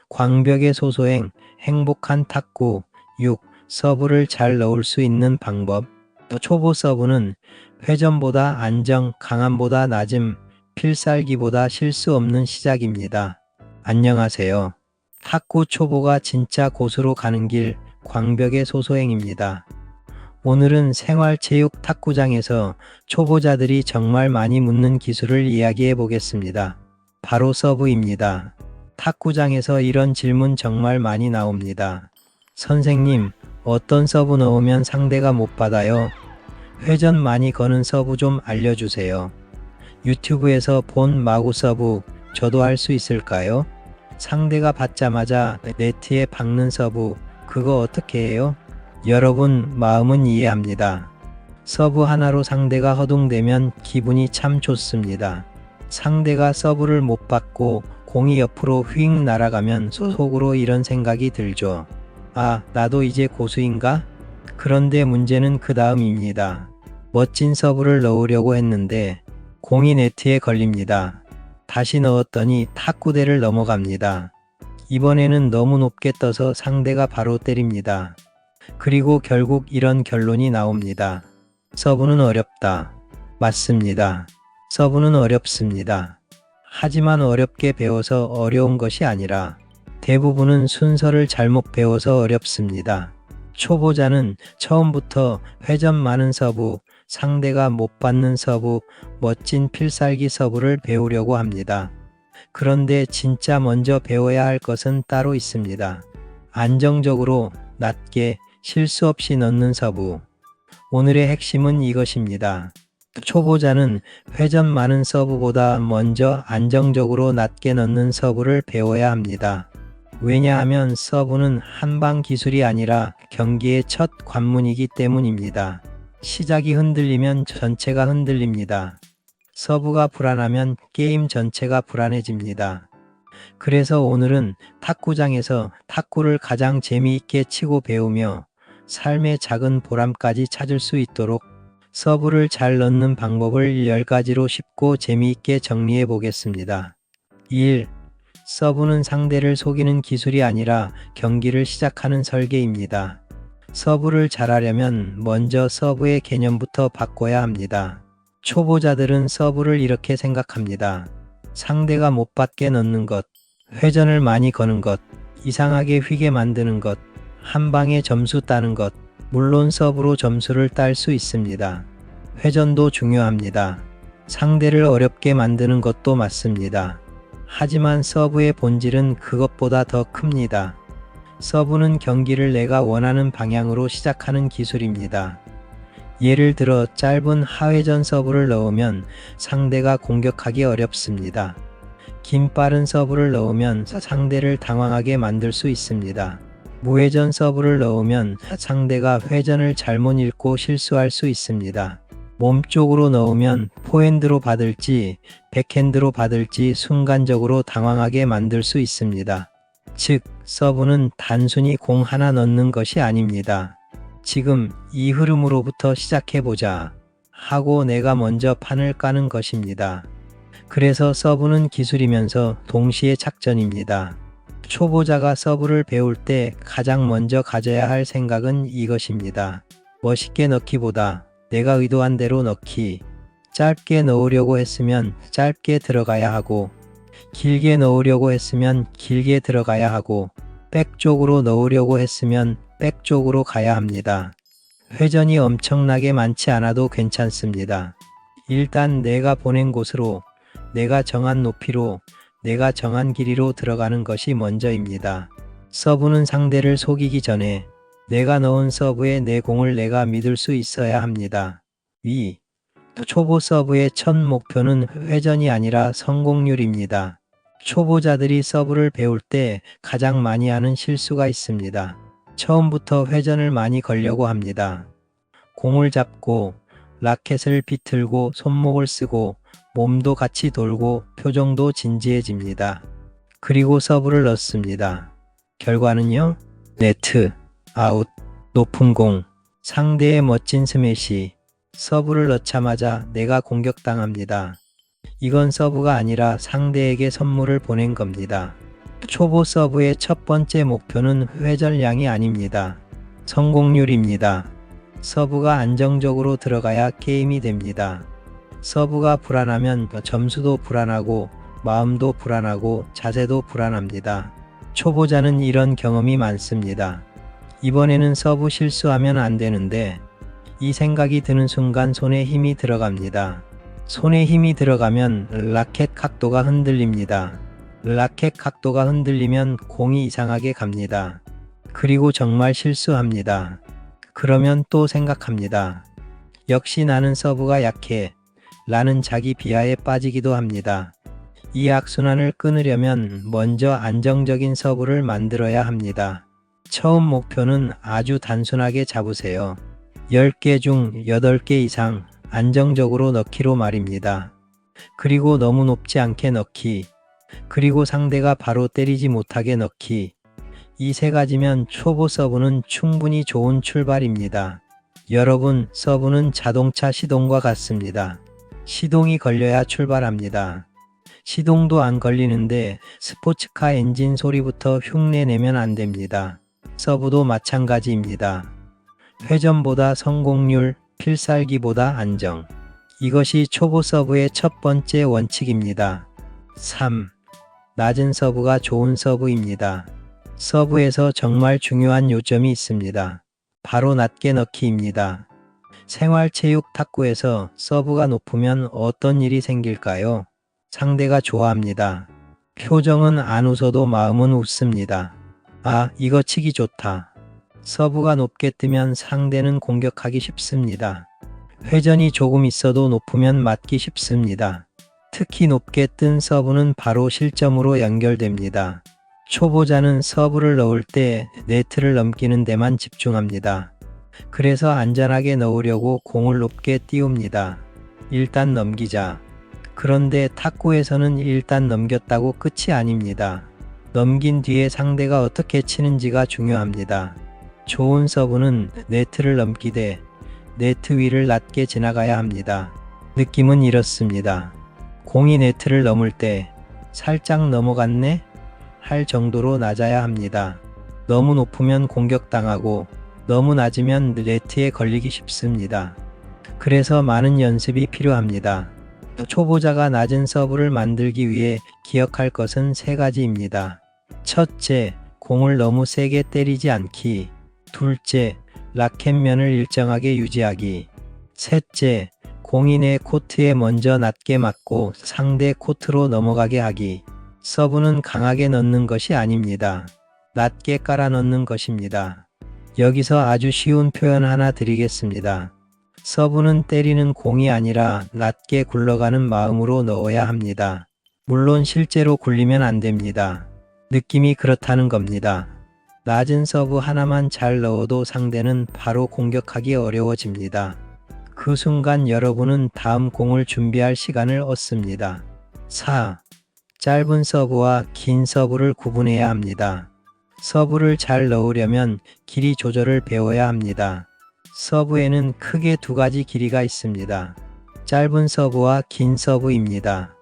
광벽의 소소행, 행복한 탁구. 6. 서브를 잘 넣을 수 있는 방법. 초보 서브는 회전보다 안정, 강함보다 낮음, 필살기보다 실수 없는 시작입니다. 안녕하세요. 탁구 초보가 진짜 고수로 가는 길, 광벽의 소소행입니다. 오늘은 생활체육 탁구장에서 초보자들이 정말 많이 묻는 기술을 이야기해 보겠습니다. 바로 서브입니다. 탁구장에서 이런 질문 정말 많이 나옵니다. 선생님, 어떤 서브 넣으면 상대가 못 받아요? 회전 많이 거는 서브 좀 알려주세요. 유튜브에서 본 마구 서브, 저도 할 수 있을까요? 상대가 받자마자 네트에 박는 서브, 그거 어떻게 해요? 여러분, 마음은 이해합니다. 서브 하나로 상대가 허둥대면 기분이 참 좋습니다. 상대가 서브를 못 받고 공이 옆으로 휙 날아가면 속으로 이런 생각이 들죠. 아, 나도 이제 고수인가? 그런데 문제는 그 다음입니다. 멋진 서브를 넣으려고 했는데 공이 네트에 걸립니다. 다시 넣었더니 탁구대를 넘어갑니다. 이번에는 너무 높게 떠서 상대가 바로 때립니다. 그리고 결국 이런 결론이 나옵니다. 서브는 어렵다. 맞습니다. 서브는 어렵습니다. 하지만 어렵게 배워서 어려운 것이 아니라 대부분은 순서를 잘못 배워서 어렵습니다. 초보자는 처음부터 회전 많은 서브, 상대가 못 받는 서브, 멋진 필살기 서브를 배우려고 합니다. 그런데 진짜 먼저 배워야 할 것은 따로 있습니다. 안정적으로, 낮게, 실수 없이 넣는 서브. 오늘의 핵심은 이것입니다. 초보자는 회전 많은 서브보다 먼저 안정적으로 낮게 넣는 서브를 배워야 합니다. 왜냐하면 서브는 한방 기술이 아니라 경기의 첫 관문이기 때문입니다. 시작이 흔들리면 전체가 흔들립니다. 서브가 불안하면 게임 전체가 불안해집니다. 그래서 오늘은 탁구장에서 탁구를 가장 재미있게 치고 배우며 삶의 작은 보람까지 찾을 수 있도록 서브를 잘 넣는 방법을 10가지로 쉽고 재미있게 정리해 보겠습니다. 1. 서브는 상대를 속이는 기술이 아니라 경기를 시작하는 설계입니다. 서브를 잘하려면 먼저 서브의 개념부터 바꿔야 합니다. 초보자들은 서브를 이렇게 생각합니다. 상대가 못 받게 넣는 것, 회전을 많이 거는 것, 이상하게 휘게 만드는 것, 한 방에 점수 따는 것. 물론 서브로 점수를 딸 수 있습니다. 회전도 중요합니다. 상대를 어렵게 만드는 것도 맞습니다. 하지만 서브의 본질은 그것보다 더 큽니다. 서브는 경기를 내가 원하는 방향으로 시작하는 기술입니다. 예를 들어 짧은 하회전 서브를 넣으면 상대가 공격하기 어렵습니다. 긴 빠른 서브를 넣으면 상대를 당황하게 만들 수 있습니다. 무회전 서브를 넣으면 상대가 회전을 잘못 읽고 실수할 수 있습니다. 몸쪽으로 넣으면 포핸드로 받을지 백핸드로 받을지 순간적으로 당황하게 만들 수 있습니다. 즉, 서브는 단순히 공 하나 넣는 것이 아닙니다. 지금 이 흐름으로부터 시작해보자 하고 내가 먼저 판을 까는 것입니다. 그래서 서브는 기술이면서 동시에 작전입니다. 초보자가 서브를 배울 때 가장 먼저 가져야 할 생각은 이것입니다. 멋있게 넣기보다 내가 의도한 대로 넣기. 짧게 넣으려고 했으면 짧게 들어가야 하고, 길게 넣으려고 했으면 길게 들어가야 하고, 백 쪽으로 넣으려고 했으면 백 쪽으로 가야 합니다. 회전이 엄청나게 많지 않아도 괜찮습니다. 일단 내가 보낸 곳으로, 내가 정한 높이로, 내가 정한 길이로 들어가는 것이 먼저입니다. 서브는 상대를 속이기 전에 내가 넣은 서브에 내 공을 내가 믿을 수 있어야 합니다. 2. 초보 서브의 첫 목표는 회전이 아니라 성공률입니다. 초보자들이 서브를 배울 때 가장 많이 하는 실수가 있습니다. 처음부터 회전을 많이 걸려고 합니다. 공을 잡고 라켓을 비틀고 손목을 쓰고 몸도 같이 돌고 표정도 진지해집니다. 그리고 서브를 넣습니다. 결과는요? 네트, 아웃, 높은 공, 상대의 멋진 스매시. 서브를 넣자마자 내가 공격당합니다. 이건 서브가 아니라 상대에게 선물을 보낸 겁니다. 초보 서브의 첫 번째 목표는 회전량이 아닙니다. 성공률입니다. 서브가 안정적으로 들어가야 게임이 됩니다. 서브가 불안하면 점수도 불안하고 마음도 불안하고 자세도 불안합니다. 초보자는 이런 경험이 많습니다. 이번에는 서브 실수하면 안 되는데 이 생각이 드는 순간 손에 힘이 들어갑니다. 손에 힘이 들어가면 라켓 각도가 흔들립니다. 라켓 각도가 흔들리면 공이 이상하게 갑니다. 그리고 정말 실수합니다. 그러면 또 생각합니다. 역시 나는 서브가 약해. 라는 자기 비하에 빠지기도 합니다. 이 악순환을 끊으려면 먼저 안정적인 서브를 만들어야 합니다. 처음 목표는 아주 단순하게 잡으세요. 10개 중 8개 이상 안정적으로 넣기로 말입니다. 그리고 너무 높지 않게 넣기. 그리고 상대가 바로 때리지 못하게 넣기. 이 세 가지면 초보 서브는 충분히 좋은 출발입니다. 여러분, 서브는 자동차 시동과 같습니다. 시동이 걸려야 출발합니다. 시동도 안 걸리는데 스포츠카 엔진 소리부터 흉내내면 안 됩니다. 서브도 마찬가지입니다. 회전보다 성공률, 필살기보다 안정. 이것이 초보 서브의 첫 번째 원칙입니다. 3. 낮은 서브가 좋은 서브입니다. 서브에서 정말 중요한 요점이 있습니다. 바로 낮게 넣기입니다. 생활체육 탁구에서 서브가 높으면 어떤 일이 생길까요? 상대가 좋아합니다. 표정은 안 웃어도 마음은 웃습니다. 아, 이거 치기 좋다. 서브가 높게 뜨면 상대는 공격하기 쉽습니다. 회전이 조금 있어도 높으면 맞기 쉽습니다. 특히 높게 뜬 서브는 바로 실점으로 연결됩니다. 초보자는 서브를 넣을 때 네트를 넘기는 데만 집중합니다. 그래서 안전하게 넣으려고 공을 높게 띄웁니다. 일단 넘기자. 그런데 탁구에서는 일단 넘겼다고 끝이 아닙니다. 넘긴 뒤에 상대가 어떻게 치는지가 중요합니다. 좋은 서브는 네트를 넘기되 네트 위를 낮게 지나가야 합니다. 느낌은 이렇습니다. 공이 네트를 넘을 때 살짝 넘어갔네? 할 정도로 낮아야 합니다. 너무 높으면 공격당하고 너무 낮으면 네트에 걸리기 쉽습니다. 그래서 많은 연습이 필요합니다. 초보자가 낮은 서브를 만들기 위해 기억할 것은 세 가지입니다. 첫째, 공을 너무 세게 때리지 않기. 둘째, 라켓면을 일정하게 유지하기. 셋째, 공이 내 코트에 먼저 낮게 맞고 상대 코트로 넘어가게 하기. 서브는 강하게 넣는 것이 아닙니다. 낮게 깔아 넣는 것입니다. 여기서 아주 쉬운 표현 하나 드리겠습니다. 서브는 때리는 공이 아니라 낮게 굴러가는 마음으로 넣어야 합니다. 물론 실제로 굴리면 안 됩니다. 느낌이 그렇다는 겁니다. 낮은 서브 하나만 잘 넣어도 상대는 바로 공격하기 어려워집니다. 그 순간 여러분은 다음 공을 준비할 시간을 얻습니다. 4. 짧은 서브와 긴 서브를 구분해야 합니다. 서브를 잘 넣으려면 길이 조절을 배워야 합니다. 서브에는 크게 두 가지 길이가 있습니다. 짧은 서브와 긴 서브입니다.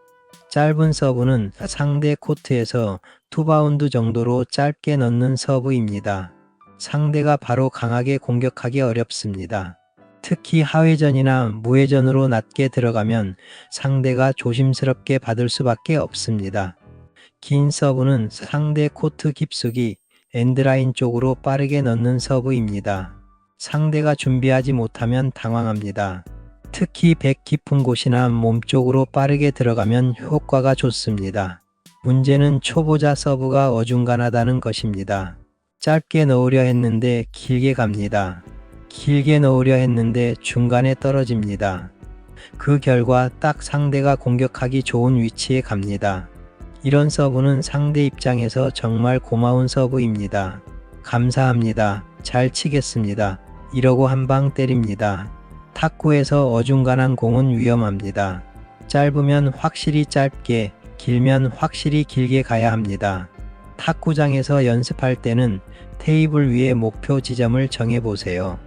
짧은 서브는 상대 코트에서 2바운드 정도로 짧게 넣는 서브입니다. 상대가 바로 강하게 공격하기 어렵습니다. 특히 하회전이나 무회전으로 낮게 들어가면 상대가 조심스럽게 받을 수밖에 없습니다. 긴 서브는 상대 코트 깊숙이 엔드라인 쪽으로 빠르게 넣는 서브입니다. 상대가 준비하지 못하면 당황합니다. 특히 백 깊은 곳이나 몸쪽으로 빠르게 들어가면 효과가 좋습니다. 문제는 초보자 서브가 어중간하다는 것입니다. 짧게 넣으려 했는데 길게 갑니다. 길게 넣으려 했는데 중간에 떨어집니다. 그 결과 딱 상대가 공격하기 좋은 위치에 갑니다. 이런 서브는 상대 입장에서 정말 고마운 서브입니다. 감사합니다. 잘 치겠습니다. 이러고 한 방 때립니다. 탁구에서 어중간한 공은 위험합니다. 짧으면 확실히 짧게, 길면 확실히 길게 가야 합니다. 탁구장에서 연습할 때는 테이블 위에 목표 지점을 정해보세요.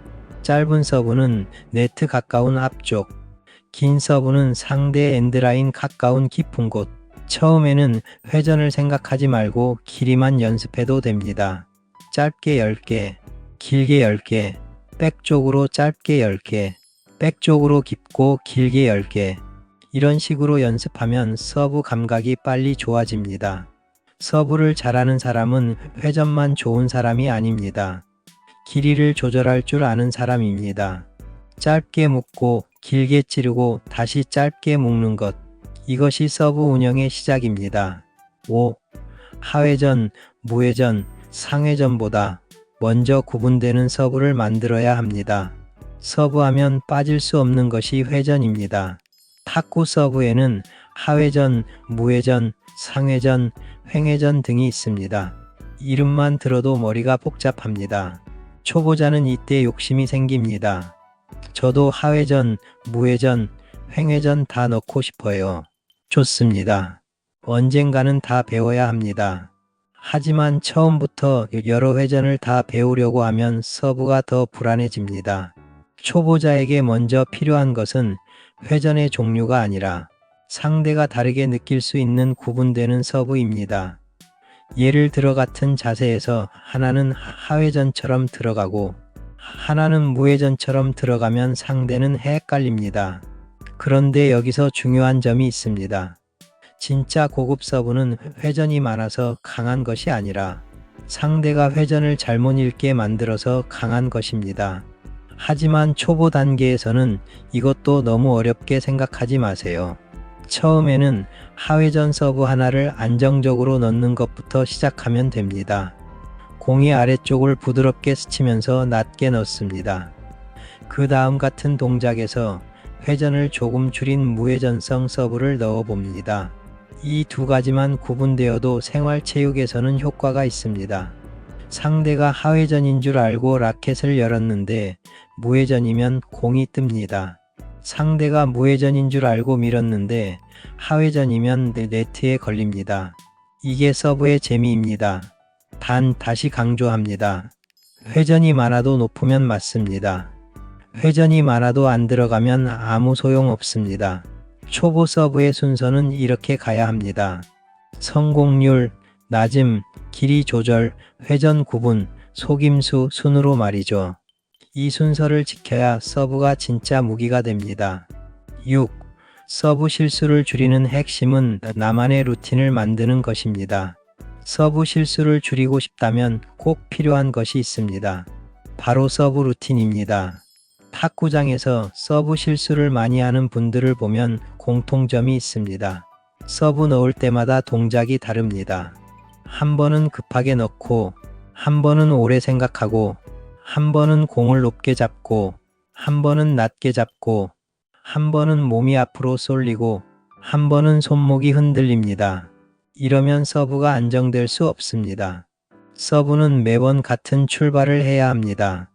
짧은 서브는 네트 가까운 앞쪽, 긴 서브는 상대 엔드라인 가까운 깊은 곳. 처음에는 회전을 생각하지 말고 길이만 연습해도 됩니다. 짧게 10개, 길게 10개, 백 쪽으로 짧게 10개, 백 쪽으로 깊고 길게 10개. 이런 식으로 연습하면 서브 감각이 빨리 좋아집니다. 서브를 잘하는 사람은 회전만 좋은 사람이 아닙니다. 길이를 조절할 줄 아는 사람입니다. 짧게 묶고 길게 찌르고 다시 짧게 묶는 것. 이것이 서브 운영의 시작입니다. 5. 하회전, 무회전, 상회전보다 먼저 구분되는 서브를 만들어야 합니다. 서브하면 빠질 수 없는 것이 회전입니다. 탁구 서브에는 하회전, 무회전, 상회전, 횡회전 등이 있습니다. 이름만 들어도 머리가 복잡합니다. 초보자는 이때 욕심이 생깁니다. 저도 하회전, 무회전, 횡회전 다 넣고 싶어요. 좋습니다. 언젠가는 다 배워야 합니다. 하지만 처음부터 여러 회전을 다 배우려고 하면 서브가 더 불안해집니다. 초보자에게 먼저 필요한 것은 회전의 종류가 아니라 상대가 다르게 느낄 수 있는 구분되는 서브입니다. 예를 들어 같은 자세에서 하나는 하회전처럼 들어가고 하나는 무회전처럼 들어가면 상대는 헷갈립니다. 그런데 여기서 중요한 점이 있습니다. 진짜 고급 서브는 회전이 많아서 강한 것이 아니라 상대가 회전을 잘못 읽게 만들어서 강한 것입니다. 하지만 초보 단계에서는 이것도 너무 어렵게 생각하지 마세요. 처음에는 하회전 서브 하나를 안정적으로 넣는 것부터 시작하면 됩니다. 공이 아래쪽을 부드럽게 스치면서 낮게 넣습니다. 그 다음 같은 동작에서 회전을 조금 줄인 무회전성 서브를 넣어 봅니다. 이 두 가지만 구분되어도 생활체육에서는 효과가 있습니다. 상대가 하회전인 줄 알고 라켓을 열었는데 무회전이면 공이 뜹니다. 상대가 무회전인 줄 알고 밀었는데 하회전이면 네트에 걸립니다. 이게 서브의 재미입니다. 단 다시 강조합니다. 회전이 많아도 높으면 맞습니다. 회전이 많아도 안 들어가면 아무 소용 없습니다. 초보 서브의 순서는 이렇게 가야 합니다. 성공률, 낮음, 길이 조절, 회전 구분, 속임수 순으로 말이죠. 이 순서를 지켜야 서브가 진짜 무기가 됩니다. 6. 서브 실수를 줄이는 핵심은 나만의 루틴을 만드는 것입니다. 서브 실수를 줄이고 싶다면 꼭 필요한 것이 있습니다. 바로 서브 루틴입니다. 탁구장에서 서브 실수를 많이 하는 분들을 보면 공통점이 있습니다. 서브 넣을 때마다 동작이 다릅니다. 한 번은 급하게 넣고, 한 번은 오래 생각하고, 한 번은 공을 높게 잡고, 한 번은 낮게 잡고, 한 번은 몸이 앞으로 쏠리고, 한 번은 손목이 흔들립니다. 이러면 서브가 안정될 수 없습니다. 서브는 매번 같은 출발을 해야 합니다.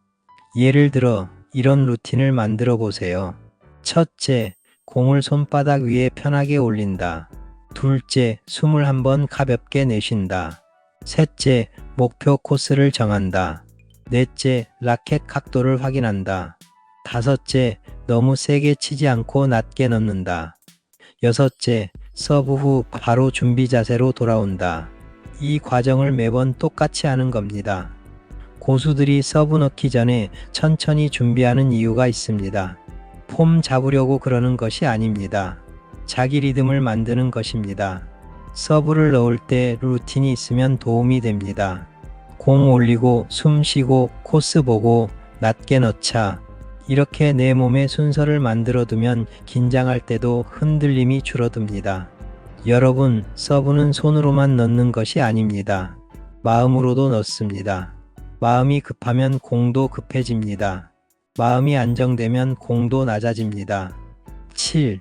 예를 들어 이런 루틴을 만들어 보세요. 첫째, 공을 손바닥 위에 편하게 올린다. 둘째, 숨을 한번 가볍게 내쉰다. 셋째, 목표 코스를 정한다. 넷째, 라켓 각도를 확인한다. 다섯째, 너무 세게 치지 않고 낮게 넣는다. 여섯째, 서브 후 바로 준비 자세로 돌아온다. 이 과정을 매번 똑같이 하는 겁니다. 고수들이 서브 넣기 전에 천천히 준비하는 이유가 있습니다. 폼 잡으려고 그러는 것이 아닙니다. 자기 리듬을 만드는 것입니다. 서브를 넣을 때 루틴이 있으면 도움이 됩니다. 공 올리고 숨 쉬고 코스 보고 낮게 넣자. 이렇게 내 몸의 순서를 만들어 두면 긴장할 때도 흔들림이 줄어듭니다. 여러분, 서브는 손으로만 넣는 것이 아닙니다. 마음으로도 넣습니다. 마음이 급하면 공도 급해집니다. 마음이 안정되면 공도 낮아집니다. 7.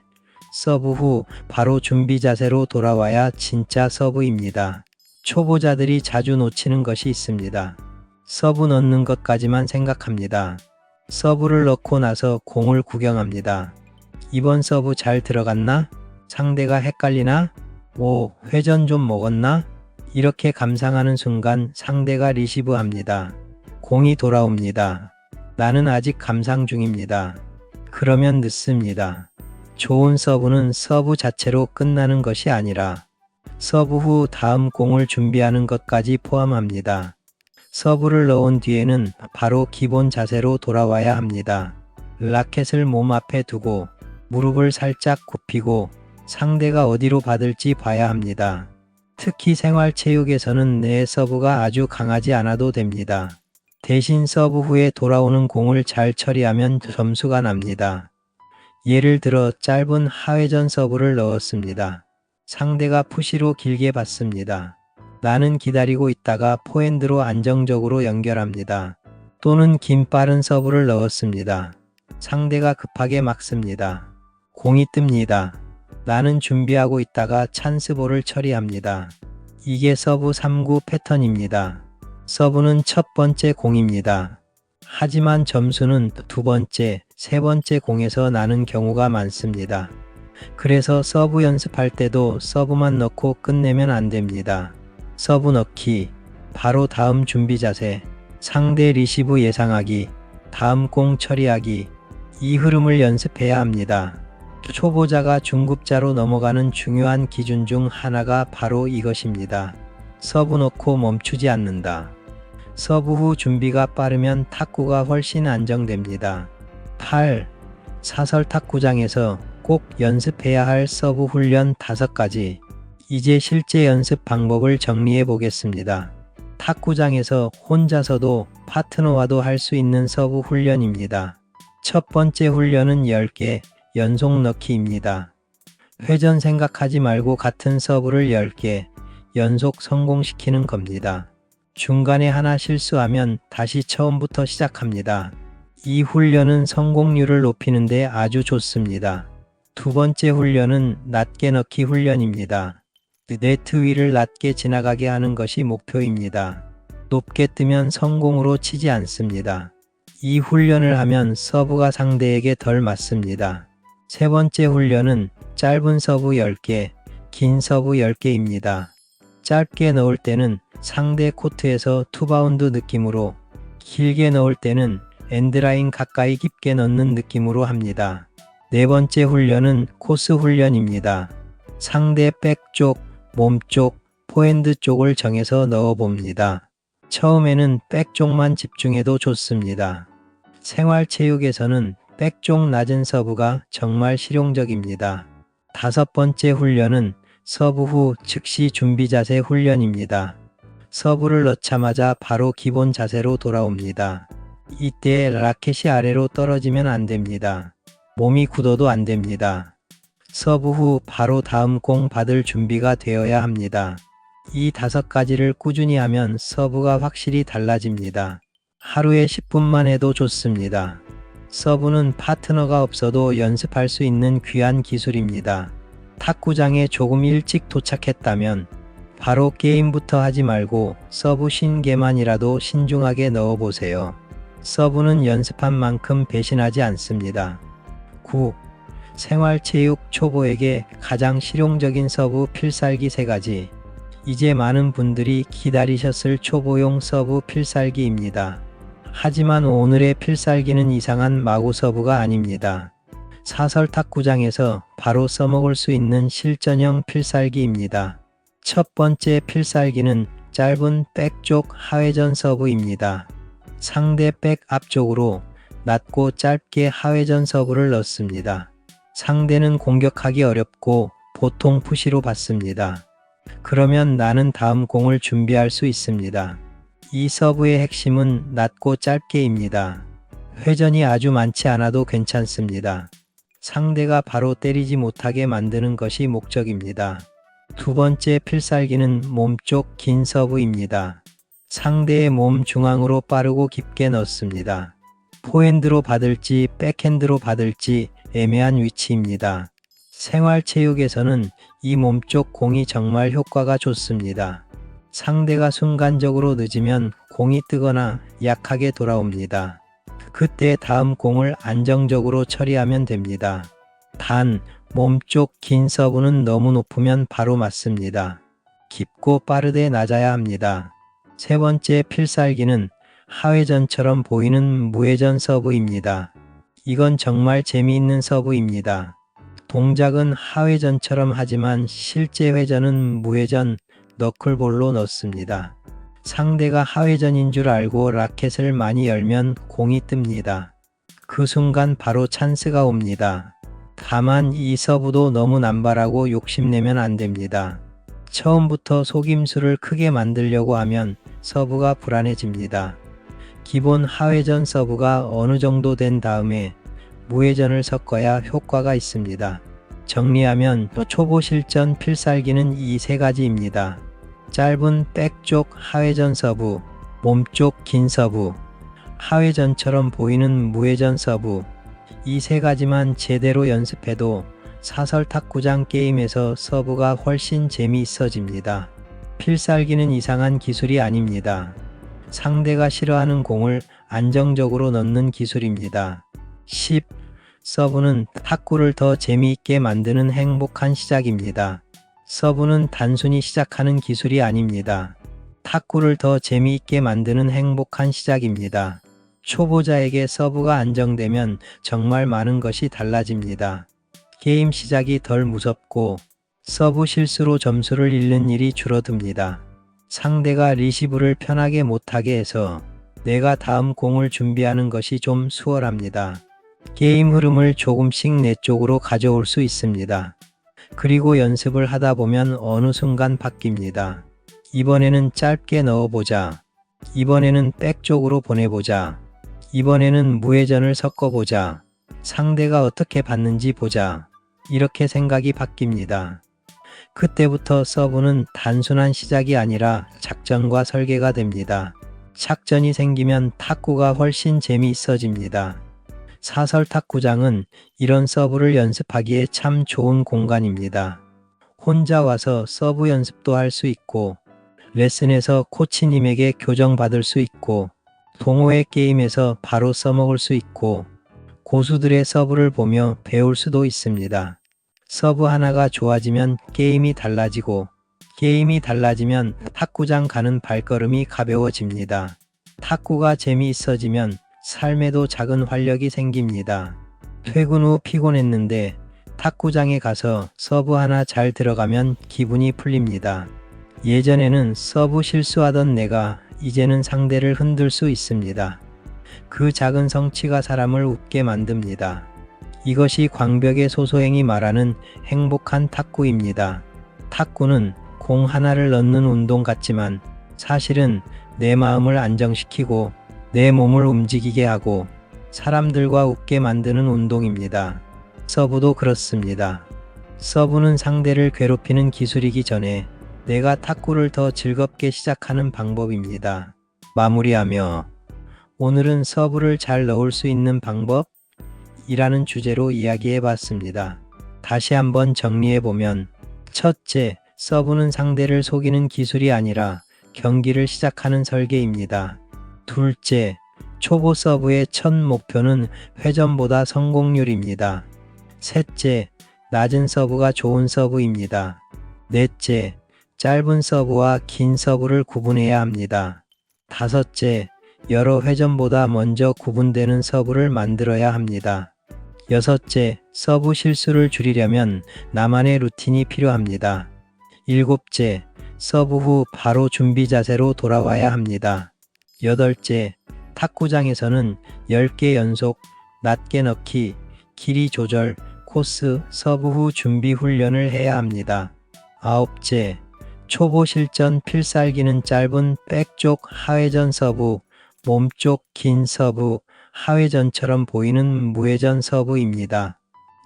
서브 후 바로 준비 자세로 돌아와야 진짜 서브입니다. 초보자들이 자주 놓치는 것이 있습니다. 서브 넣는 것까지만 생각합니다. 서브를 넣고 나서 공을 구경합니다. 이번 서브 잘 들어갔나? 상대가 헷갈리나? 오, 회전 좀 먹었나? 이렇게 감상하는 순간 상대가 리시브합니다. 공이 돌아옵니다. 나는 아직 감상 중입니다. 그러면 늦습니다. 좋은 서브는 서브 자체로 끝나는 것이 아니라 서브 후 다음 공을 준비하는 것까지 포함합니다. 서브를 넣은 뒤에는 바로 기본 자세로 돌아와야 합니다. 라켓을 몸 앞에 두고 무릎을 살짝 굽히고 상대가 어디로 받을지 봐야 합니다. 특히 생활체육에서는 내 서브가 아주 강하지 않아도 됩니다. 대신 서브 후에 돌아오는 공을 잘 처리하면 점수가 납니다. 예를 들어 짧은 하회전 서브를 넣었습니다. 상대가 푸시로 길게 받습니다. 나는 기다리고 있다가 포핸드로 안정적으로 연결합니다. 또는 긴 빠른 서브를 넣었습니다. 상대가 급하게 막습니다. 공이 뜹니다. 나는 준비하고 있다가 찬스볼을 처리합니다. 이게 서브 3구 패턴입니다. 서브는 첫 번째 공입니다. 하지만 점수는 두 번째, 세 번째 공에서 나는 경우가 많습니다. 그래서 서브 연습할 때도 서브만 넣고 끝내면 안 됩니다. 서브 넣기, 바로 다음 준비 자세, 상대 리시브 예상하기, 다음 공 처리하기, 이 흐름을 연습해야 합니다. 초보자가 중급자로 넘어가는 중요한 기준 중 하나가 바로 이것입니다. 서브 넣고 멈추지 않는다. 서브 후 준비가 빠르면 탁구가 훨씬 안정됩니다. 8. 사설 탁구장에서 꼭 연습해야 할 서브 훈련 5가지. 이제 실제 연습 방법을 정리해 보겠습니다. 탁구장에서 혼자서도 파트너와도 할 수 있는 서브 훈련입니다. 첫 번째 훈련은 10개 연속 넣기입니다. 회전 생각하지 말고 같은 서브를 10개 연속 성공시키는 겁니다. 중간에 하나 실수하면 다시 처음부터 시작합니다. 이 훈련은 성공률을 높이는 데 아주 좋습니다. 두 번째 훈련은 낮게 넣기 훈련입니다. 네트 위를 낮게 지나가게 하는 것이 목표입니다. 높게 뜨면 성공으로 치지 않습니다. 이 훈련을 하면 서브가 상대에게 덜 맞습니다. 세 번째 훈련은 짧은 서브 10개, 긴 서브 10개입니다. 짧게 넣을 때는 상대 코트에서 투바운드 느낌으로, 길게 넣을 때는 엔드라인 가까이 깊게 넣는 느낌으로 합니다. 네 번째 훈련은 코스 훈련입니다. 상대 백 쪽, 몸 쪽, 포핸드 쪽을 정해서 넣어봅니다. 처음에는 백 쪽만 집중해도 좋습니다. 생활체육에서는 백 쪽 낮은 서브가 정말 실용적입니다. 다섯 번째 훈련은 서브 후 즉시 준비 자세 훈련입니다. 서브를 넣자마자 바로 기본 자세로 돌아옵니다. 이때 라켓이 아래로 떨어지면 안 됩니다. 몸이 굳어도 안 됩니다. 서브 후 바로 다음 공 받을 준비가 되어야 합니다. 이 5가지를 꾸준히 하면 서브가 확실히 달라집니다. 하루에 10분만 해도 좋습니다. 서브는 파트너가 없어도 연습할 수 있는 귀한 기술입니다. 탁구장에 조금 일찍 도착했다면 바로 게임부터 하지 말고 서브 50개만이라도 신중하게 넣어보세요. 서브는 연습한 만큼 배신하지 않습니다. 9. 생활체육 초보에게 가장 실용적인 서브 필살기 3가지. 이제 많은 분들이 기다리셨을 초보용 서브 필살기입니다. 하지만 오늘의 필살기는 이상한 마구 서브가 아닙니다. 사설 탁구장에서 바로 써먹을 수 있는 실전형 필살기입니다. 첫 번째 필살기는 짧은 백 쪽 하회전 서브입니다. 상대 백 앞쪽으로 낮고 짧게 하회전 서브를 넣습니다. 상대는 공격하기 어렵고 보통 푸시로 받습니다. 그러면 나는 다음 공을 준비할 수 있습니다. 이 서브의 핵심은 낮고 짧게입니다. 회전이 아주 많지 않아도 괜찮습니다. 상대가 바로 때리지 못하게 만드는 것이 목적입니다. 두 번째 필살기는 몸쪽 긴 서브입니다. 상대의 몸 중앙으로 빠르고 깊게 넣습니다. 포핸드로 받을지 백핸드로 받을지 애매한 위치입니다. 생활체육에서는 이 몸쪽 공이 정말 효과가 좋습니다. 상대가 순간적으로 늦으면 공이 뜨거나 약하게 돌아옵니다. 그때 다음 공을 안정적으로 처리하면 됩니다. 단, 몸쪽 긴 서브는 너무 높으면 바로 맞습니다. 깊고 빠르게 낮아야 합니다. 세 번째 필살기는 하회전처럼 보이는 무회전 서브입니다. 이건 정말 재미있는 서브입니다. 동작은 하회전처럼 하지만 실제 회전은 무회전 너클볼로 넣습니다. 상대가 하회전인 줄 알고 라켓을 많이 열면 공이 뜹니다. 그 순간 바로 찬스가 옵니다. 다만 이 서브도 너무 남발하고 욕심내면 안 됩니다. 처음부터 속임수를 크게 만들려고 하면 서브가 불안해집니다. 기본 하회전 서브가 어느 정도 된 다음에 무회전을 섞어야 효과가 있습니다. 정리하면 초보 실전 필살기는 이 세 가지입니다. 짧은 백쪽 하회전 서브, 몸쪽 긴 서브, 하회전처럼 보이는 무회전 서브. 이 세 가지만 제대로 연습해도 사설 탁구장 게임에서 서브가 훨씬 재미있어집니다. 필살기는 이상한 기술이 아닙니다. 상대가 싫어하는 공을 안정적으로 넣는 기술입니다. 10. 서브는 탁구를 더 재미있게 만드는 행복한 시작입니다. 서브는 단순히 시작하는 기술이 아닙니다. 탁구를 더 재미있게 만드는 행복한 시작입니다. 초보자에게 서브가 안정되면 정말 많은 것이 달라집니다. 게임 시작이 덜 무섭고 서브 실수로 점수를 잃는 일이 줄어듭니다. 상대가 리시브를 편하게 못하게 해서 내가 다음 공을 준비하는 것이 좀 수월합니다. 게임 흐름을 조금씩 내 쪽으로 가져올 수 있습니다. 그리고 연습을 하다 보면 어느 순간 바뀝니다. 이번에는 짧게 넣어보자. 이번에는 백 쪽으로 보내보자. 이번에는 무회전을 섞어보자. 상대가 어떻게 받는지 보자. 이렇게 생각이 바뀝니다. 그때부터 서브는 단순한 시작이 아니라 작전과 설계가 됩니다. 작전이 생기면 탁구가 훨씬 재미있어집니다. 사설 탁구장은 이런 서브를 연습하기에 참 좋은 공간입니다. 혼자 와서 서브 연습도 할 수 있고, 레슨에서 코치님에게 교정받을 수 있고, 동호회 게임에서 바로 써먹을 수 있고, 고수들의 서브를 보며 배울 수도 있습니다. 서브 하나가 좋아지면 게임이 달라지고, 게임이 달라지면 탁구장 가는 발걸음이 가벼워집니다. 탁구가 재미있어지면 삶에도 작은 활력이 생깁니다. 퇴근 후 피곤했는데 탁구장에 가서 서브 하나 잘 들어가면 기분이 풀립니다. 예전에는 서브 실수하던 내가 이제는 상대를 흔들 수 있습니다. 그 작은 성취가 사람을 웃게 만듭니다. 이것이 광벽의 소소행이 말하는 행복한 탁구입니다. 탁구는 공 하나를 넣는 운동 같지만 사실은 내 마음을 안정시키고 내 몸을 움직이게 하고 사람들과 웃게 만드는 운동입니다. 서브도 그렇습니다. 서브는 상대를 괴롭히는 기술이기 전에 내가 탁구를 더 즐겁게 시작하는 방법입니다. 마무리하며 오늘은 서브를 잘 넣을 수 있는 방법이라는 주제로 이야기해 봤습니다. 다시 한번 정리해보면 첫째, 서브는 상대를 속이는 기술이 아니라 경기를 시작하는 설계입니다. 둘째, 초보 서브의 첫 목표는 회전보다 성공률입니다. 셋째, 낮은 서브가 좋은 서브입니다. 넷째, 짧은 서브와 긴 서브를 구분해야 합니다. 다섯째, 여러 회전보다 먼저 구분되는 서브를 만들어야 합니다. 여섯째, 서브 실수를 줄이려면 나만의 루틴이 필요합니다. 일곱째, 서브 후 바로 준비 자세로 돌아와야 합니다. 여덟째, 탁구장에서는 10개 연속, 낮게 넣기, 길이 조절, 코스, 서브 후 준비 훈련을 해야 합니다. 아홉째, 초보 실전 필살기는 짧은 백쪽 하회전 서브, 몸쪽 긴 서브, 하회전처럼 보이는 무회전 서브입니다.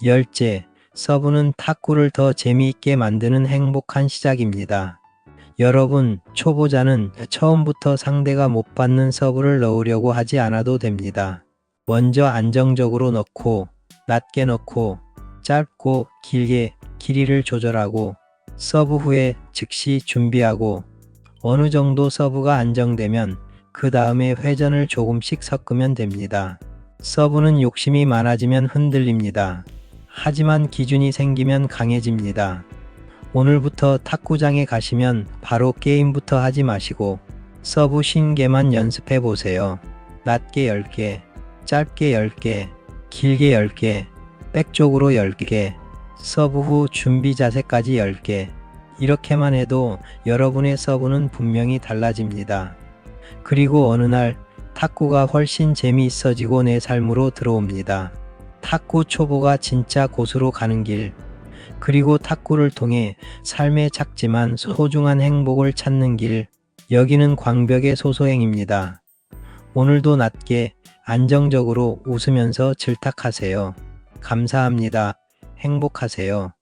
열째, 서브는 탁구를 더 재미있게 만드는 행복한 시작입니다. 여러분, 초보자는 처음부터 상대가 못 받는 서브를 넣으려고 하지 않아도 됩니다. 먼저 안정적으로 넣고, 낮게 넣고, 짧고 길게 길이를 조절하고, 서브 후에 즉시 준비하고, 어느 정도 서브가 안정되면 그 다음에 회전을 조금씩 섞으면 됩니다. 서브는 욕심이 많아지면 흔들립니다. 하지만 기준이 생기면 강해집니다. 오늘부터 탁구장에 가시면 바로 게임부터 하지 마시고 서브 50개만 연습해 보세요. 낮게 10개, 짧게 10개, 길게 10개, 백쪽으로 10개, 서브 후 준비 자세까지 10개. 이렇게만 해도 여러분의 서브는 분명히 달라집니다. 그리고 어느 날 탁구가 훨씬 재미있어지고 내 삶으로 들어옵니다. 탁구 초보가 진짜 고수로 가는 길. 그리고 탁구를 통해 삶의 작지만 소중한 행복을 찾는 길. 여기는 광벽의 소소행입니다. 오늘도 낮게 안정적으로 웃으면서 질탁하세요. 감사합니다. 행복하세요.